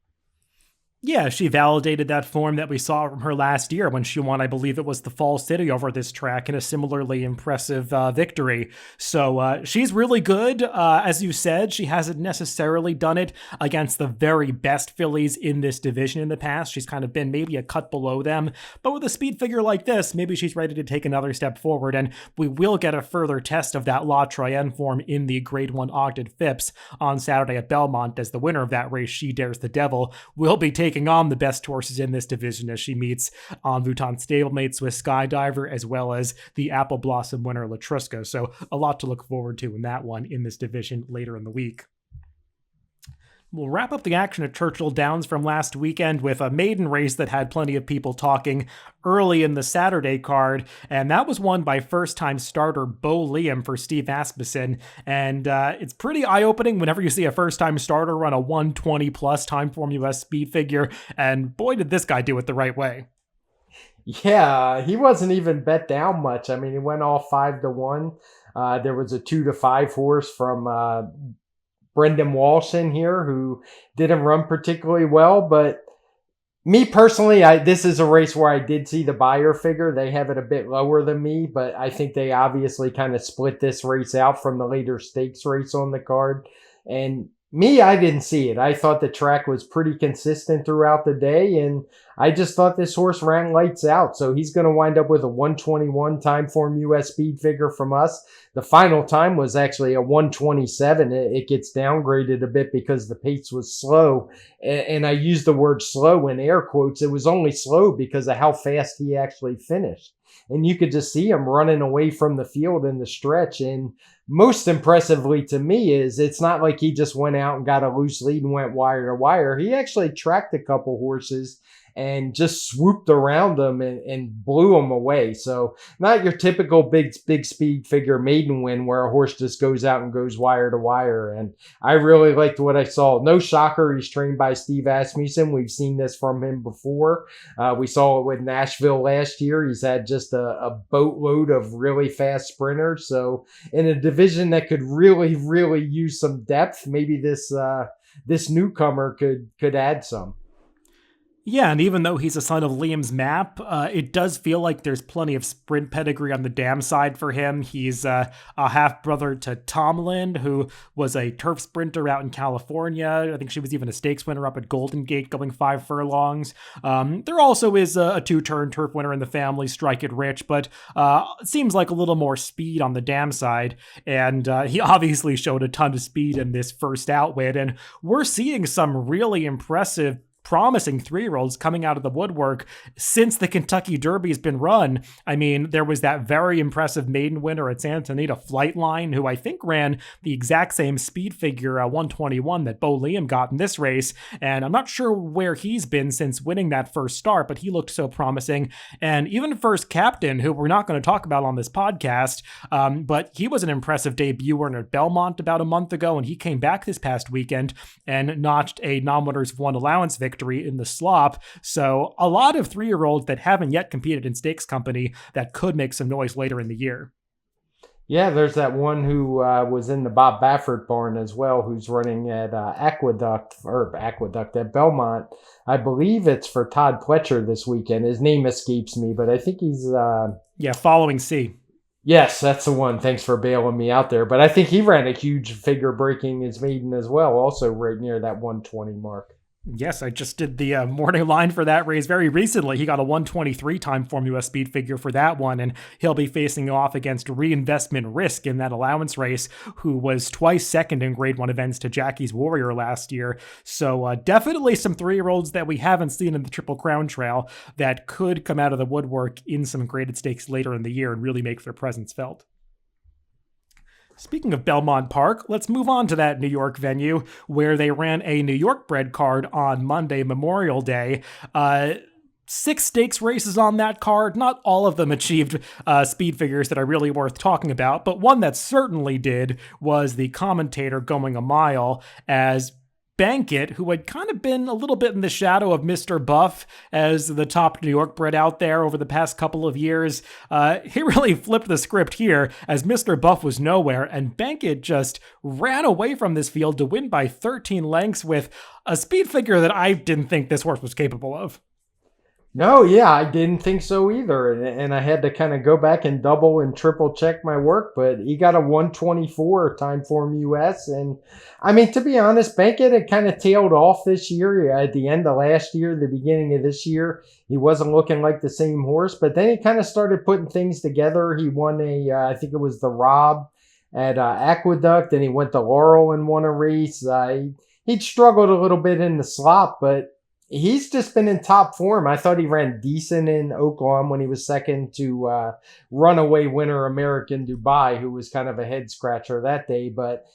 Yeah, she validated that form that we saw from her last year when she won, I believe it was the Fall City over this track, in a similarly impressive victory. So she's really good. As you said, she hasn't necessarily done it against the very best fillies in this division in the past. She's kind of been maybe a cut below them. But with a speed figure like this, maybe she's ready to take another step forward, and we will get a further test of that La Troyenne form in the Grade 1 Ogden Phipps on Saturday at Belmont, as the winner of that race, She Dares the Devil, will be taking on the best horses in this division as she meets Envoûtante stablemate Swiss Skydiver, as well as the Apple Blossom winner Latrusca. So a lot to look forward to in that one in this division later in the week. We'll wrap up the action at Churchill Downs from last weekend with a maiden race that had plenty of people talking early in the Saturday card, and that was won by first-time starter Bo Liam for Steve Asmussen. And it's pretty eye-opening whenever you see a first-time starter run a 120-plus TimeformUS speed figure, and boy, did this guy do it the right way. Yeah, he wasn't even bet down much. I mean, he went all 5-1. There was a 2-5 horse from Brendan Walsh in here who didn't run particularly well, but me personally, this is a race where I did see the buyer figure. They have it a bit lower than me, but I think they obviously kind of split this race out from the later stakes race on the card. And me, I didn't see it. I thought the track was pretty consistent throughout the day, and I just thought this horse ran lights out. So he's going to wind up with a 121 TimeformUS speed figure from us. The final time was actually a 127. It gets downgraded a bit because the pace was slow. And I use the word slow in air quotes. It was only slow because of how fast he actually finished. And you could just see him running away from the field in the stretch. And most impressively to me is it's not like he just went out and got a loose lead and went wire to wire. He actually tracked a couple horses and just swooped around them and blew them away. So not your typical big speed figure maiden win where a horse just goes out and goes wire to wire. And I really liked what I saw. No shocker, he's trained by Steve Asmussen. We've seen this from him before. We saw it with Nashville last year. He's had just a boatload of really fast sprinters. So in a division that could really, really use some depth, maybe this newcomer could add some. Yeah, and even though he's a son of Liam's Map, it does feel like there's plenty of sprint pedigree on the dam side for him. He's a half-brother to Tomlin, who was a turf sprinter out in California. I think she was even a stakes winner up at Golden Gate, going 5 furlongs. There also is a 2-turn turf winner in the family, Strike It Rich, but it seems like a little more speed on the dam side, and he obviously showed a ton of speed in this first outwit, and we're seeing some really impressive promising 3-year-olds coming out of the woodwork since the Kentucky Derby has been run. I mean, there was that very impressive maiden winner at Santa Anita, Flightline, who I think ran the exact same speed figure 121 that Bo Liam got in this race. And I'm not sure where he's been since winning that first start, but he looked so promising. And even First Captain, who we're not going to talk about on this podcast, but he was an impressive debuter at Belmont about a month ago, and he came back this past weekend and notched a non-winners of one allowance victory in the slop. So a lot of 3-year-olds that haven't yet competed in stakes company that could make some noise later in the year. Yeah, there's that one who was in the Bob Baffert barn as well, who's running at Aqueduct at Belmont. I believe it's for Todd Pletcher this weekend. His name escapes me, but I think he's... Following C. Yes, that's the one. Thanks for bailing me out there. But I think he ran a huge figure breaking his maiden as well, also right near that 120 mark. Yes, I just did the morning line for that race very recently. He got a 123 TimeformUS speed figure for that one, and he'll be facing off against Reinvestment Risk in that allowance race, who was twice second in Grade 1 events to Jackie's Warrior last year. So definitely some 3-year-olds that we haven't seen in the Triple Crown Trail that could come out of the woodwork in some graded stakes later in the year and really make their presence felt. Speaking of Belmont Park, let's move on to that New York venue where they ran a New York-bred card on Monday, Memorial Day. 6 stakes races on that card. Not all of them achieved speed figures that are really worth talking about, but one that certainly did was the commentator going a mile, as Bankit, who had kind of been a little bit in the shadow of Mr. Buff as the top New York bred out there over the past couple of years. He really flipped the script here, as Mr. Buff was nowhere, and Bankit just ran away from this field to win by 13 lengths with a speed figure that I didn't think this horse was capable of. No, yeah, I didn't think so either. And I had to kind of go back and double and triple check my work, but he got a 124 TimeformUS. And I mean, to be honest, Bankit had kind of tailed off this year. At the end of last year, the beginning of this year, he wasn't looking like the same horse, but then he kind of started putting things together. He won I think it was the Rob at Aqueduct, and he went to Laurel and won a race. He'd struggled a little bit in the slop, but he's just been in top form. I thought he ran decent in Oaklawn when he was second to runaway winner American Dubai, who was kind of a head scratcher that day. But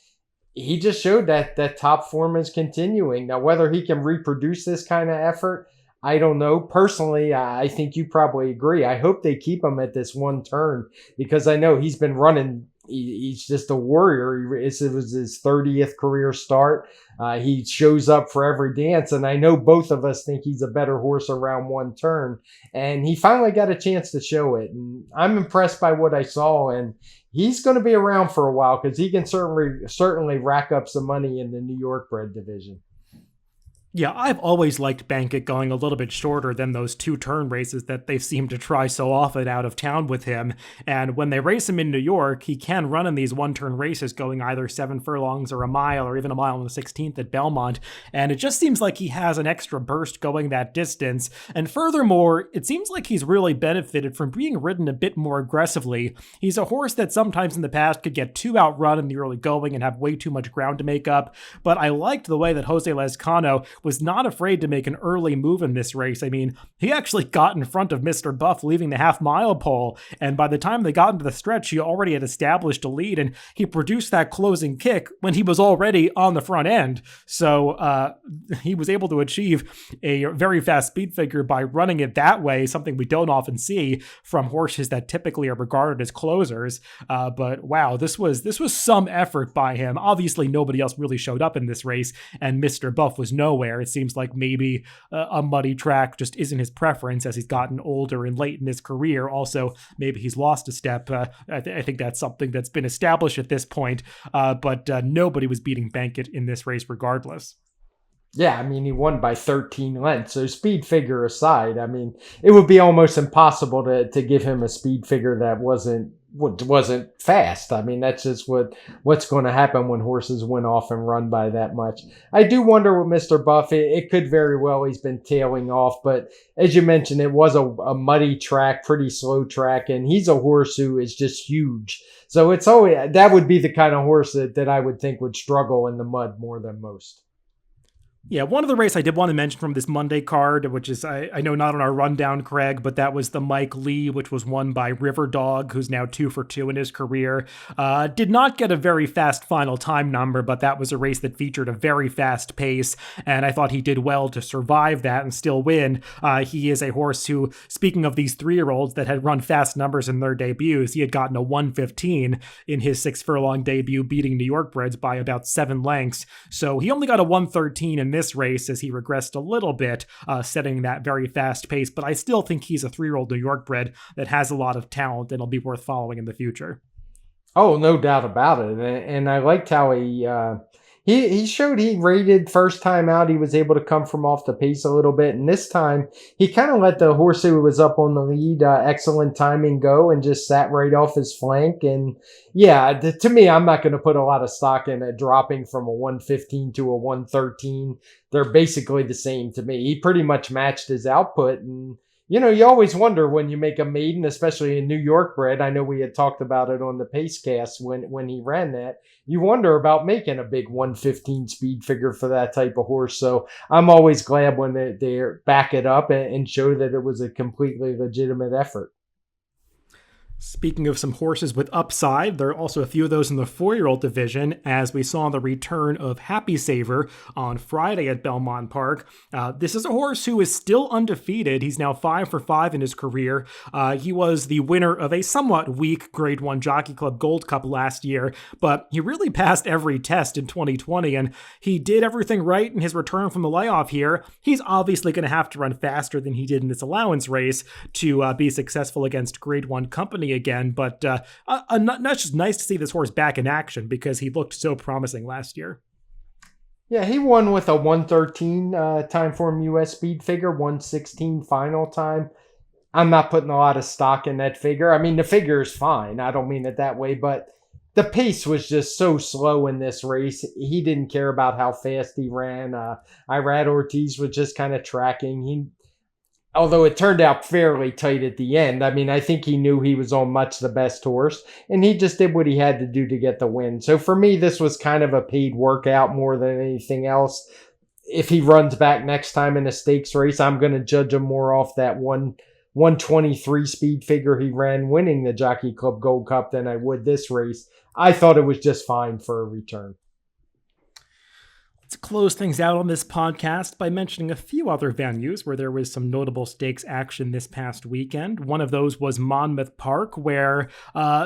he just showed that top form is continuing. Now, whether he can reproduce this kind of effort, I don't know. Personally, I think you probably agree. I hope they keep him at this one turn, because I know he's been running. He's just a warrior. It was his 30th career start. He shows up for every dance, and I know both of us think he's a better horse around one turn. And he finally got a chance to show it. And I'm impressed by what I saw, and he's going to be around for a while because he can certainly rack up some money in the New York bred division. Yeah, I've always liked Bankit going a little bit shorter than those 2-turn races that they seem to try so often out of town with him. And when they race him in New York, he can run in these 1-turn races going either 7 furlongs or a mile, or even a mile on the 16th at Belmont. And it just seems like he has an extra burst going that distance. And furthermore, it seems like he's really benefited from being ridden a bit more aggressively. He's a horse that sometimes in the past could get too outrun in the early going and have way too much ground to make up. But I liked the way that Jose Lezcano was not afraid to make an early move in this race. I mean, he actually got in front of Mr. Buff leaving the half-mile pole, and by the time they got into the stretch, he already had established a lead, and he produced that closing kick when he was already on the front end. So he was able to achieve a very fast speed figure by running it that way, something we don't often see from horses that typically are regarded as closers. But wow, this was some effort by him. Obviously, nobody else really showed up in this race, and Mr. Buff was nowhere. It seems like maybe a muddy track just isn't his preference as he's gotten older and late in his career. Also, maybe he's lost a step. I think that's something that's been established at this point, but nobody was beating Bankit in this race regardless. Yeah, I mean, he won by 13 lengths. So speed figure aside, I mean, it would be almost impossible to give him a speed figure that wasn't fast. I mean, that's just what's going to happen when horses win off and run by that much. I do wonder with Mr. Buff, it could very well, he's been tailing off, but as you mentioned, it was a muddy track, pretty slow track, and he's a horse who is just huge. So it's always, that would be the kind of horse that I would think would struggle in the mud more than most. Yeah, one of the race I did want to mention from this Monday card, which is, I know not on our rundown, Craig, but that was the Mike Lee, which was won by River Dog, who's now 2 for 2 in his career. Did not get a very fast final time number, but that was a race that featured a very fast pace, and I thought he did well to survive that and still win. He is a horse who, speaking of these 3-year-olds that had run fast numbers in their debuts, he had gotten a 1:15 in his 6-furlong debut, beating New York-breds by about 7 lengths. So he only got a 1:13 in this race as he regressed a little bit, setting that very fast pace, but I still think he's a 3-year-old New York-bred that has a lot of talent and will be worth following in the future. Oh, no doubt about it. And I liked how he showed he rated first time out. He was able to come from off the pace a little bit. And this time he kind of let the horse who was up on the lead, excellent timing, go and just sat right off his flank. And yeah, to me, I'm not going to put a lot of stock in it dropping from a 1:15 to a 1:13. They're basically the same to me. He pretty much matched his output. And you know, you always wonder when you make a maiden, especially in New York bred. I know we had talked about it on the Pacecast when he ran that. You wonder about making a big 1:15 speed figure for that type of horse. So I'm always glad when they back it up and show that it was a completely legitimate effort. Speaking of some horses with upside, there are also a few of those in the 4-year-old division, as we saw the return of Happy Saver on Friday at Belmont Park. This is a horse who is still undefeated. He's now 5 for 5 in his career. He was the winner of a somewhat weak Grade 1 Jockey Club Gold Cup last year, but he really passed every test in 2020, and he did everything right in his return from the layoff here. He's obviously going to have to run faster than he did in this allowance race to be successful against Grade 1 company again, but not just nice to see this horse back in action because he looked so promising last year. Yeah, he won with a 1:13 TimeformUS speed figure, 1:16 final time. I'm not putting a lot of stock in that figure. I mean, the figure is fine. I don't mean it that way, but the pace was just so slow in this race. He didn't care about how fast he ran. Irad Ortiz was just kind of tracking. Although it turned out fairly tight at the end. I mean, I think he knew he was on much the best horse, and he just did what he had to do to get the win. So for me, this was kind of a paid workout more than anything else. If he runs back next time in a stakes race, I'm going to judge him more off that 1:23 speed figure he ran winning the Jockey Club Gold Cup than I would this race. I thought it was just fine for a return. Let's close things out on this podcast by mentioning a few other venues where there was some notable stakes action this past weekend. One of those was Monmouth Park, where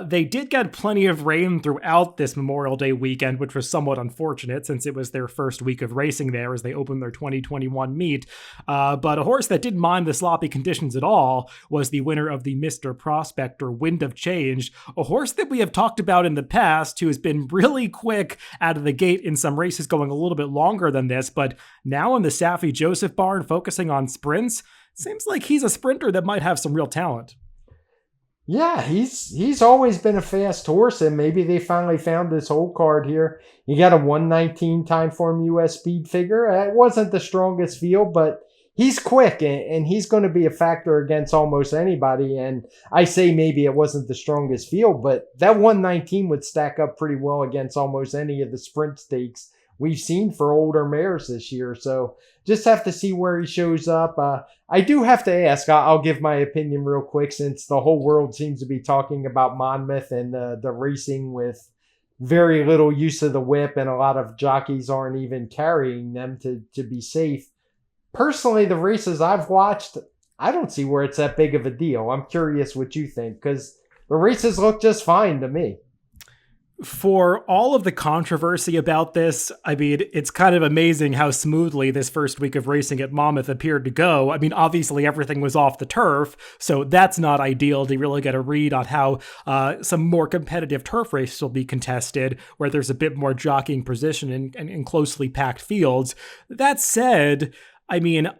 they did get plenty of rain throughout this Memorial Day weekend, which was somewhat unfortunate since it was their first week of racing there as they opened their 2021 meet. But a horse that didn't mind the sloppy conditions at all was the winner of the Mr. Prospector Wind of Change, a horse that we have talked about in the past who has been really quick out of the gate in some races going a little bit longer than this, but now in the Saffie Joseph barn focusing on sprints, seems like he's a sprinter that might have some real talent. Yeah, he's always been a fast horse, and maybe they finally found this whole card here. You got a 1:19 TimeformUS speed figure. It wasn't the strongest field, but he's quick, and he's going to be a factor against almost anybody. And I say maybe it wasn't the strongest field, but that 1:19 would stack up pretty well against almost any of the sprint stakes we've seen for older mares this year. So just have to see where he shows up. I do have to ask, I'll give my opinion real quick since the whole world seems to be talking about Monmouth and the racing with very little use of the whip, and a lot of jockeys aren't even carrying them to be safe. Personally, the races I've watched, I don't see where it's that big of a deal. I'm curious what you think, because the races look just fine to me. For all of the controversy about this, I mean, it's kind of amazing how smoothly this first week of racing at Monmouth appeared to go. I mean, obviously everything was off the turf, so that's not ideal to really get a read on how some more competitive turf races will be contested, where there's a bit more jockeying position in closely packed fields. That said, I mean,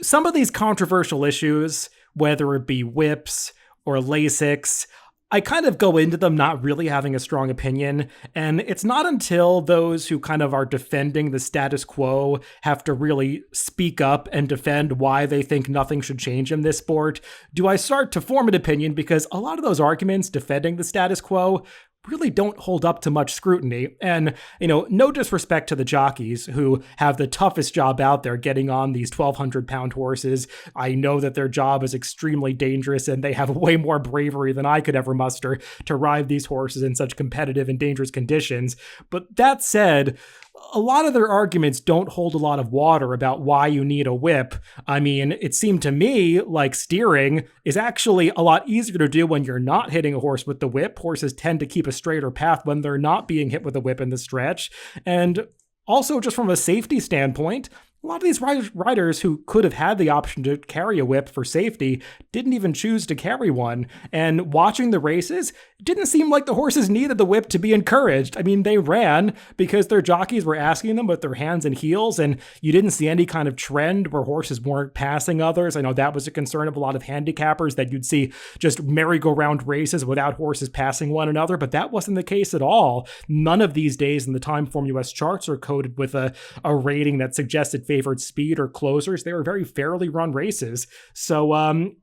some of these controversial issues, whether it be whips or Lasix, I kind of go into them not really having a strong opinion, and it's not until those who kind of are defending the status quo have to really speak up and defend why they think nothing should change in this sport do I start to form an opinion, because a lot of those arguments defending the status quo really don't hold up to much scrutiny. And, no disrespect to the jockeys who have the toughest job out there getting on these 1,200-pound horses. I know that their job is extremely dangerous and they have way more bravery than I could ever muster to ride these horses in such competitive and dangerous conditions. But that said, a lot of their arguments don't hold a lot of water about why you need a whip. I mean, it seemed to me like steering is actually a lot easier to do when you're not hitting a horse with the whip. Horses tend to keep a straighter path when they're not being hit with a whip in the stretch. And also, just from a safety standpoint, a lot of these riders who could have had the option to carry a whip for safety didn't even choose to carry one. And watching the races, it didn't seem like the horses needed the whip to be encouraged. I mean, they ran because their jockeys were asking them with their hands and heels, and you didn't see any kind of trend where horses weren't passing others. I know that was a concern of a lot of handicappers, that you'd see just merry-go-round races without horses passing one another, but that wasn't the case at all. None of these days in the TimeformUS charts are coded with a rating that suggested favored speed or closers. They were very fairly run races. So,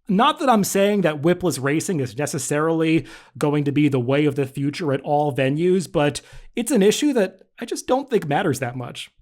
not that I'm saying that whipless racing is necessarily going to be the way of the future at all venues, but it's an issue that I just don't think matters that much.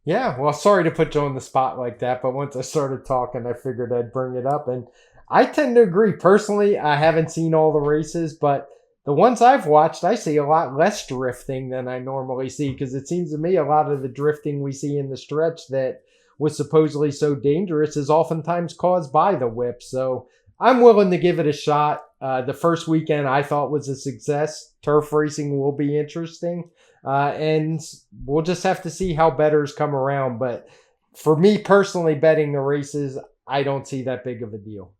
Yeah, well, sorry to put you on the spot like that, but once I started talking, I figured I'd bring it up. And I tend to agree. Personally, I haven't seen all the races, but the ones I've watched, I see a lot less drifting than I normally see, because it seems to me a lot of the drifting we see in the stretch that was supposedly so dangerous is oftentimes caused by the whip. So I'm willing to give it a shot. The first weekend I thought was a success. Turf racing will be interesting. And we'll just have to see how bettors come around. But for me personally, betting the races, I don't see that big of a deal.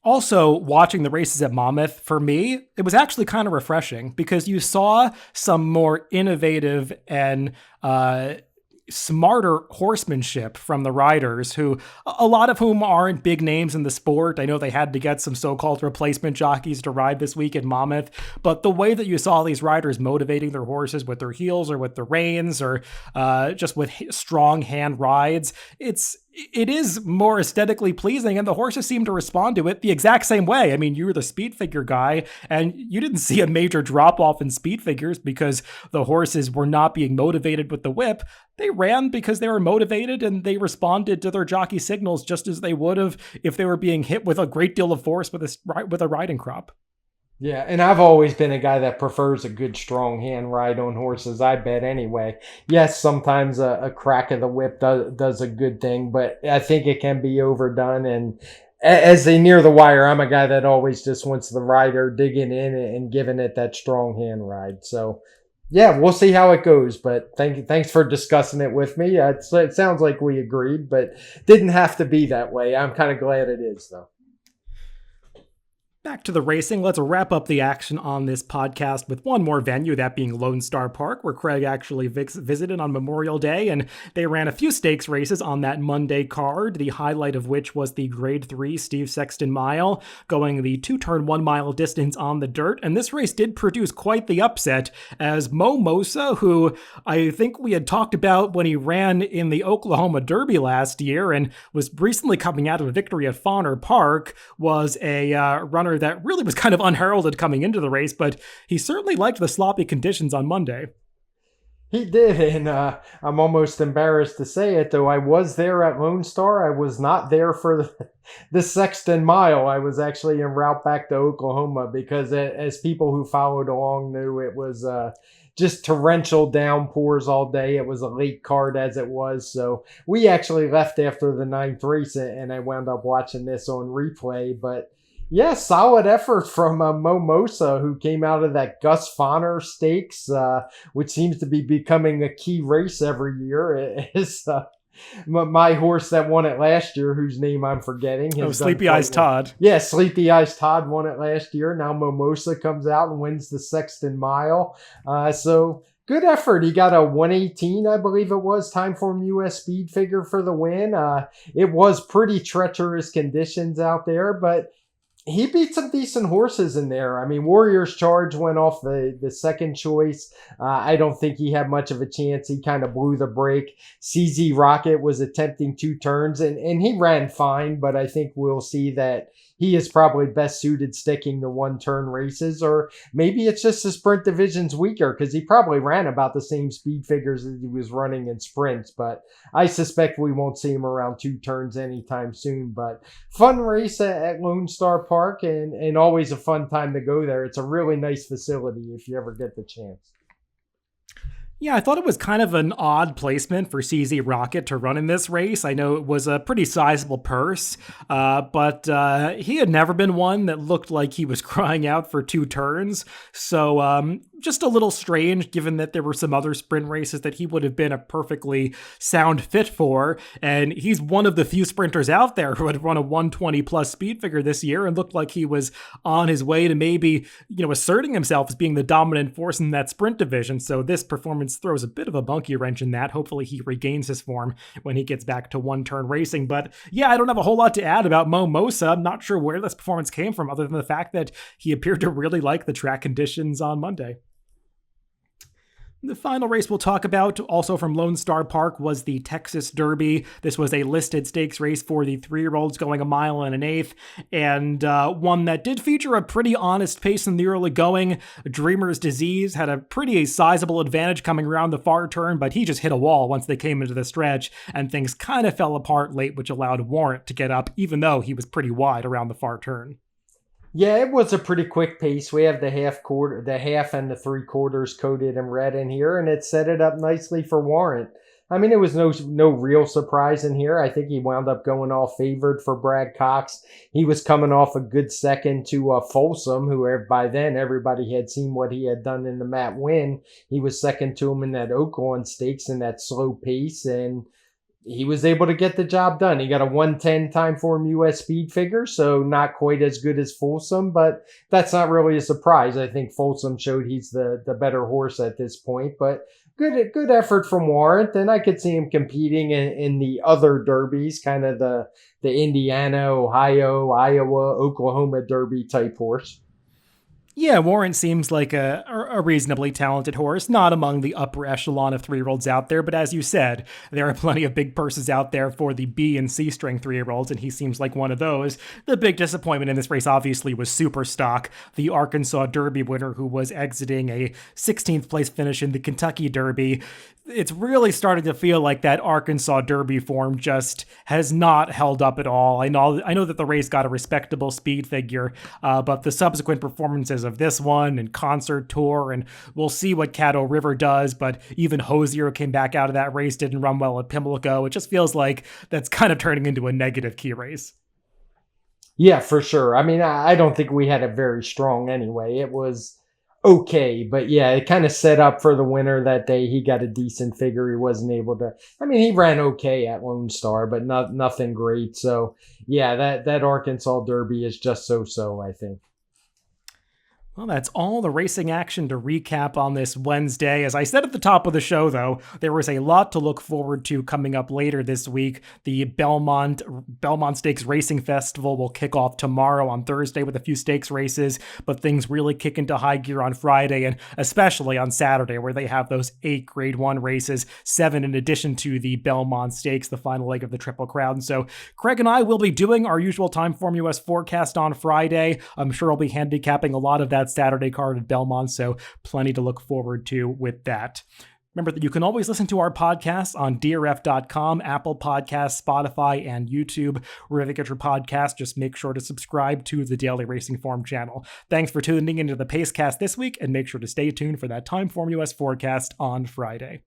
Also, watching the races at Monmouth, for me, it was actually kind of refreshing because you saw some more innovative and smarter horsemanship from the riders, who a lot of whom aren't big names in the sport. I know they had to get some so-called replacement jockeys to ride this week at Monmouth, but the way that you saw these riders motivating their horses with their heels or with the reins or just with strong hand rides, it is more aesthetically pleasing, and the horses seem to respond to it the exact same way. I mean, you were the speed figure guy, and you didn't see a major drop-off in speed figures because the horses were not being motivated with the whip. They ran because they were motivated, and they responded to their jockey signals just as they would have if they were being hit with a great deal of force with a riding crop. Yeah, and I've always been a guy that prefers a good strong hand ride on horses, I bet anyway. Yes, sometimes a crack of the whip does a good thing, but I think it can be overdone. And as they near the wire, I'm a guy that always just wants the rider digging in and giving it that strong hand ride. So, yeah, we'll see how it goes. But thanks for discussing it with me. It sounds like we agreed, but didn't have to be that way. I'm kind of glad it is, though. Back to the racing, let's wrap up the action on this podcast with one more venue, that being Lone Star Park, where Craig actually visited on Memorial Day, and they ran a few stakes races on that Monday card, the highlight of which was the Grade 3 Steve Sexton Mile, going the 2-turn 1 mile distance on the dirt, and this race did produce quite the upset, as Mo Mosa, who I think we had talked about when he ran in the Oklahoma Derby last year and was recently coming out of a victory at Fauner Park, was a runner that really was kind of unheralded coming into the race, but he certainly liked the sloppy conditions on Monday. He did, and I'm almost embarrassed to say it, though I was there at Lone Star. I was not there for the Sexton Mile. I was actually en route back to Oklahoma because, as people who followed along knew, it was just torrential downpours all day. It was a late card as it was, so we actually left after the 9th race, and I wound up watching this on replay, but yeah, solid effort from Mo Mosa, who came out of that Gus Fauner Stakes, which seems to be becoming a key race every year. It is my horse that won it last year, whose name I'm forgetting. Sleepy Eyes Todd. Yeah, Sleepy Eyes Todd won it last year. Now Mo Mosa comes out and wins the Sexton Mile. So good effort. He got a 118, I believe it was, TimeformUS speed figure for the win. It was pretty treacherous conditions out there, but he beat some decent horses in there. I mean, Warrior's Charge went off the second choice. I don't think he had much of a chance. He kind of blew the break. CZ Rocket was attempting 2 turns, and he ran fine, but I think we'll see that he is probably best suited sticking to one-turn races, or maybe it's just the sprint division's weaker because he probably ran about the same speed figures as he was running in sprints, but I suspect we won't see him around 2 turns anytime soon. But fun race at Lone Star Park, and always a fun time to go there. It's a really nice facility if you ever get the chance. Yeah, I thought it was kind of an odd placement for CZ Rocket to run in this race. I know it was a pretty sizable purse, but he had never been one that looked like he was crying out for 2 turns. So just a little strange, given that there were some other sprint races that he would have been a perfectly sound fit for. And he's one of the few sprinters out there who had run a 120 plus speed figure this year and looked like he was on his way to maybe, asserting himself as being the dominant force in that sprint division. So this performance throws a bit of a monkey wrench in that. Hopefully he regains his form when he gets back to one-turn racing. But yeah, I don't have a whole lot to add about Mo Mosa. I'm not sure where this performance came from other than the fact that he appeared to really like the track conditions on Monday. The final race we'll talk about, also from Lone Star Park, was the Texas Derby. This was a listed stakes race for the 3-year-olds going 1 1/8, and one that did feature a pretty honest pace in the early going. Dreamer's Disease had a pretty sizable advantage coming around the far turn, but he just hit a wall once they came into the stretch, and things kind of fell apart late, which allowed Warrant to get up, even though he was pretty wide around the far turn. Yeah, it was a pretty quick pace. We have the half and the 3/4 coated in red in here, and it set it up nicely for Warrant. I mean, it was no real surprise in here. I think he wound up going all favored for Brad Cox. He was coming off a good second to Folsom, who by then everybody had seen what he had done in the Matt Win. He was second to him in that Oaklawn Stakes in that slow pace, and he was able to get the job done. He got a 110 Timeform US speed figure, so not quite as good as Folsom, but that's not really a surprise. I think Folsom showed he's the better horse at this point, but good effort from Warrant, and I could see him competing in the other derbies, kind of the Indiana, Ohio, Iowa, Oklahoma Derby type horse. Yeah, Warrant seems like a reasonably talented horse, not among the upper echelon of 3-year-olds out there, but as you said, there are plenty of big purses out there for the B and C string 3-year-olds, and he seems like one of those. The big disappointment in this race obviously was Superstock, the Arkansas Derby winner who was exiting a 16th place finish in the Kentucky Derby. It's really starting to feel like that Arkansas Derby form just has not held up at all. I know that the race got a respectable speed figure, but the subsequent performances of this one and Concert Tour, and we'll see what Caddo River does, but even Hosier came back out of that race, didn't run well at Pimlico. It just feels like that's kind of turning into a negative key race. Yeah, for sure. I mean, I don't think we had it very strong anyway. It was okay, but yeah, it kind of set up for the winner that day. He got a decent figure. He wasn't able to, I mean, he ran okay at Lone Star, but nothing great. So yeah, that Arkansas Derby is just so, I think. Well, that's all the racing action to recap on this Wednesday. As I said at the top of the show, though, there was a lot to look forward to coming up later this week. The Belmont Stakes Racing Festival will kick off tomorrow on Thursday with a few stakes races, but things really kick into high gear on Friday and especially on Saturday, where they have those 8 Grade 1 races, 7 in addition to the Belmont Stakes, the final leg of the Triple Crown. So Craig and I will be doing our usual Timeform US forecast on Friday. I'm sure I'll be handicapping a lot of that Saturday card at Belmont, so plenty to look forward to with that. Remember that you can always listen to our podcasts on DRF.com, Apple Podcasts, Spotify, and YouTube. Wherever you get your podcast, just make sure to subscribe to the Daily Racing Form channel. Thanks for tuning into the Pacecast this week, and make sure to stay tuned for that Timeform US forecast on Friday.